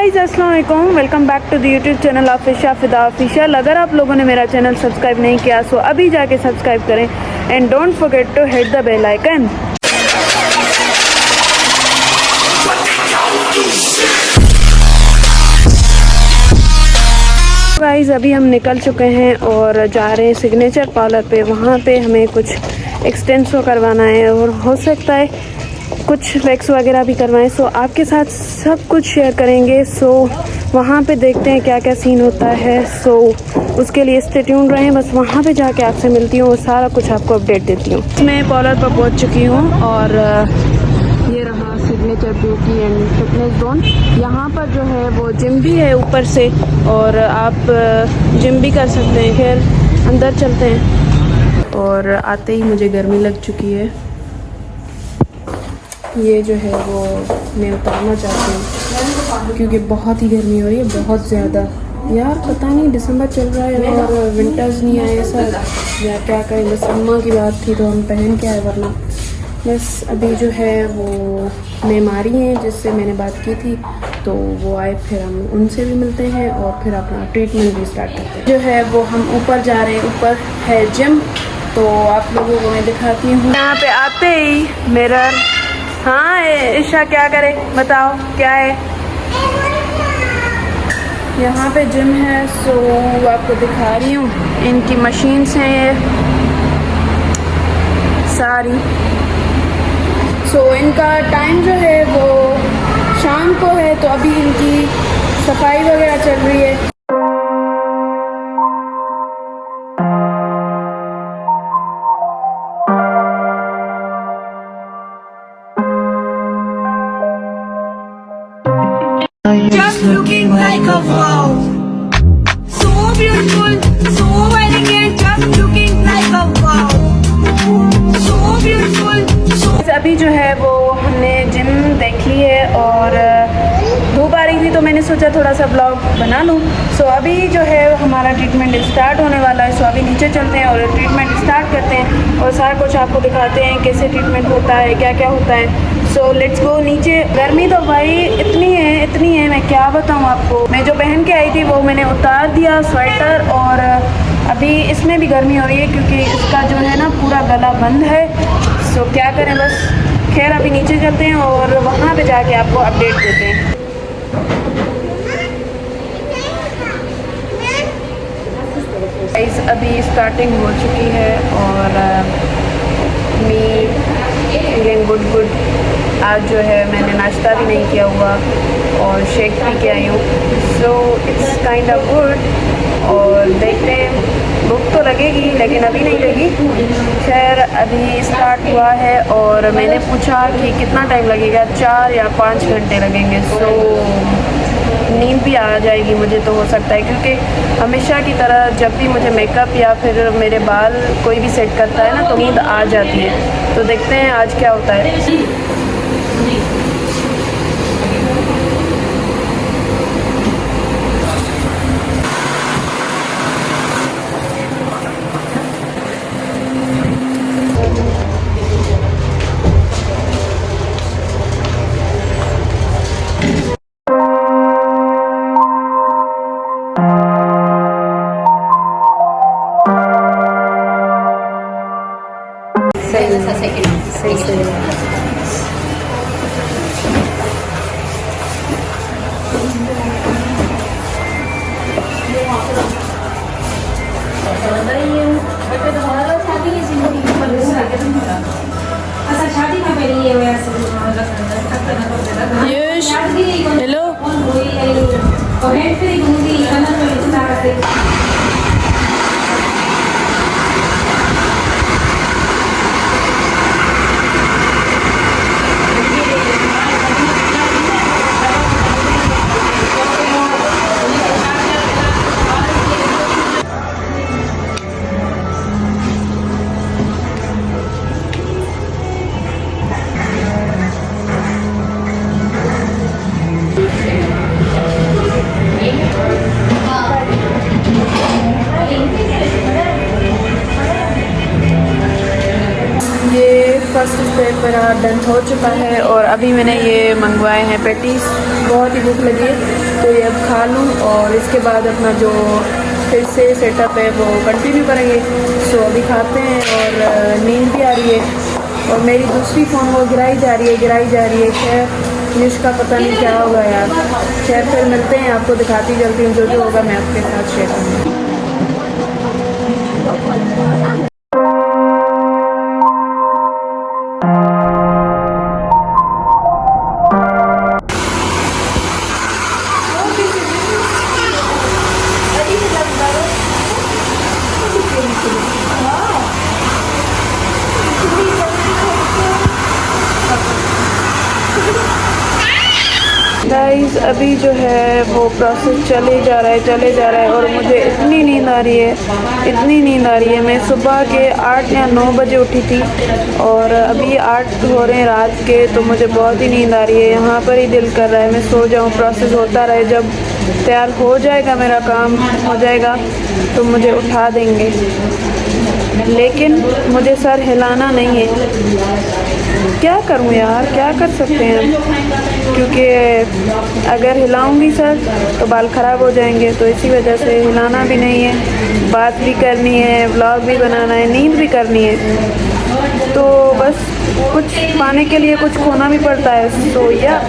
Guys अस्सलाम वालेकुम, welcome back to the YouTube channel of Isha Fida official. अगर आप लोगों ने मेरा चैनल सब्सक्राइब नहीं किया तो अभी जाके सब्सक्राइब करें and don't forget to hit the bell icon. Guys अभी हम निकल चुके हैं और जा रहे हैं सिग्नेचर पार्लर पे। वहाँ पे हमें कुछ एक्सटेंसो करवाना है और हो सकता है कुछ वैक्स वगैरह भी करवाएं। सो आपके साथ सब कुछ शेयर करेंगे। सो वहाँ पे देखते हैं क्या क्या सीन होता है। सो उसके लिए स्टे ट्यून्ड रहें। बस वहाँ पे जाके आपसे मिलती हूँ और सारा कुछ आपको अपडेट देती हूँ। मैं पार्लर पर पहुँच चुकी हूँ और ये रहा signature beauty and fitness zone. यहाँ पर जो है वो जिम भी है ऊपर से और आप जिम भी कर सकते हैं। खैर अंदर चलते हैं। और आते ही मुझे गर्मी लग चुकी है। ये जो है वो मैं उतारना चाहती हूँ क्योंकि बहुत ही गर्मी हो रही है, बहुत ज़्यादा। यार पता नहीं दिसंबर चल रहा है और विंटर्स नहीं आए सर, या क्या करें। बस अम्मा की बात थी तो हम पहन के आए, वरना बस अभी जो है वो मेमारी हैं जिससे मैंने बात की थी तो वो आए, फिर हम उनसे भी मिलते हैं और फिर अपना ट्रीटमेंट भी स्टार्ट करते हैं। जो है वो हम ऊपर जा रहे हैं, ऊपर है जिम, तो आप लोगों को मैं दिखाती हूँ। यहाँ पे आते ही मिरर। हाँ ईशा क्या करे बताओ क्या है। यहाँ पे जिम है, सो आपको दिखा रही हूँ। इनकी मशीन्स हैं ये सारी। सो इनका टाइम जो है वो शाम को है, तो अभी इनकी सफाई वगैरह चल रही है। Just looking like a wow, so beautiful, so elegant. Just looking like a wow, so beautiful, so. अभी जो है वो हमने जिम देख ली है और धूप आ रही थी तो मैंने सोचा थोड़ा सा ब्लॉग बना लूँ। सो अभी जो है हमारा ट्रीटमेंट स्टार्ट होने वाला है। सो अभी नीचे चलते हैं और ट्रीटमेंट स्टार्ट करते हैं और सारा कुछ आपको दिखाते हैं कैसे ट्रीटमेंट होता है, क्या क्या होता है। सो लेट्स गो नीचे। गर्मी तो भाई इतनी है मैं क्या बताऊँ आपको। मैं जो पहन के आई थी वो मैंने उतार दिया स्वेटर, और अभी इसमें भी गर्मी हो रही है क्योंकि इसका जो है ना पूरा गला बंद है। सो क्या करें बस। खैर अभी नीचे चलते हैं और वहाँ पे जाके आपको अपडेट देते हैं। गाइस अभी स्टार्टिंग हो चुकी है और मी फीलिंग गुड। आज जो है मैंने नाश्ता भी नहीं किया हुआ और शेक पी के आई हूँ। So it's kind of good. और देखते हैं, भूख तो लगेगी लेकिन अभी नहीं लगी। खैर अभी स्टार्ट हुआ है और मैंने पूछा कि कितना टाइम लगेगा, 4 या 5 घंटे लगेंगे। सो नींद भी आ जाएगी मुझे तो हो सकता है, क्योंकि हमेशा की तरह जब भी मुझे मेकअप या फिर मेरे बाल कोई भी सेट करता है ना तो नींद आ जाती है। तो देखते हैं आज क्या होता है। सही हेलो फर्स्ट स्टेप मेरा डन हो चुका है और अभी मैंने ये मंगवाए हैं पैटीज। बहुत ही भूख लगी है तो ये अब खा लूँ और इसके बाद अपना जो फिर से सेटअप है वो कंटिन्यू करेंगे। सो अभी खाते हैं और नींद भी आ रही है और मेरी दूसरी फ़ोन वो गिराई जा रही है। खैर इसका पता नहीं क्या होगा यार। खैर फिर मिलते हैं, आपको दिखाती जल्दी हूँ, जो होगा मैं आपके साथ शेयर करूँगी। गाइस अभी जो है वो प्रोसेस चले जा रहा है और मुझे इतनी नींद आ रही है। मैं सुबह के 8 या 9 बजे उठी थी और अभी 8 हो रहे हैं रात के, तो मुझे बहुत ही नींद आ रही है। यहाँ पर ही दिल कर रहा है मैं सो जाऊँ, प्रोसेस होता रहे। जब तैयार हो जाएगा, मेरा काम हो जाएगा तो मुझे उठा देंगे, लेकिन मुझे सर हिलाना नहीं है। क्या करूं यार, क्या कर सकते हैं, क्योंकि अगर हिलाऊंगी सर तो बाल ख़राब हो जाएंगे, तो इसी वजह से हिलाना भी नहीं है। बात भी करनी है, व्लॉग भी बनाना है, नींद भी करनी है, तो बस कुछ पाने के लिए कुछ खोना भी पड़ता है। सो या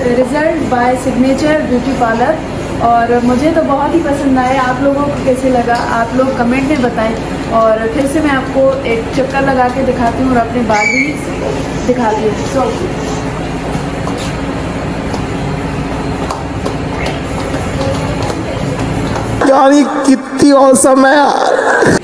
result by signature beauty parlour, और मुझे तो बहुत ही पसंद आया। आप लोगों को कैसे लगा आप लोग कमेंट में बताएं। और फिर से मैं आपको एक चक्कर लगा के दिखाती हूँ और अपने बाल भी दिखाती हूँ। सो यार कितनी औसम है यार।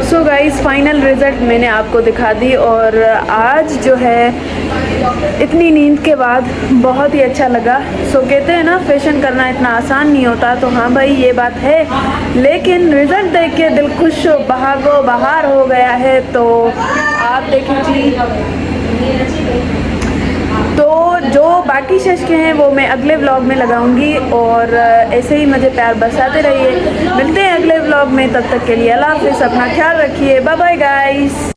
सो गाइस फाइनल रिज़ल्ट मैंने आपको दिखा दी, और आज जो है इतनी नींद के बाद बहुत ही अच्छा लगा। सो कहते हैं ना फैशन करना इतना आसान नहीं होता, तो हाँ भाई ये बात है, लेकिन रिज़ल्ट देख के दिल खुश बहागो बहार हो गया है। तो आप देखिए, तो जो बाकी शश्के हैं वो मैं अगले व्लॉग में लगाऊंगी, और ऐसे ही मुझे प्यार बरसाते रहिए। मिलते हैं अगले व्लॉग में, तब तक के लिए अल्लाह हाफ़िज़, अपना ख्याल रखिए, बाय बाय गाइस।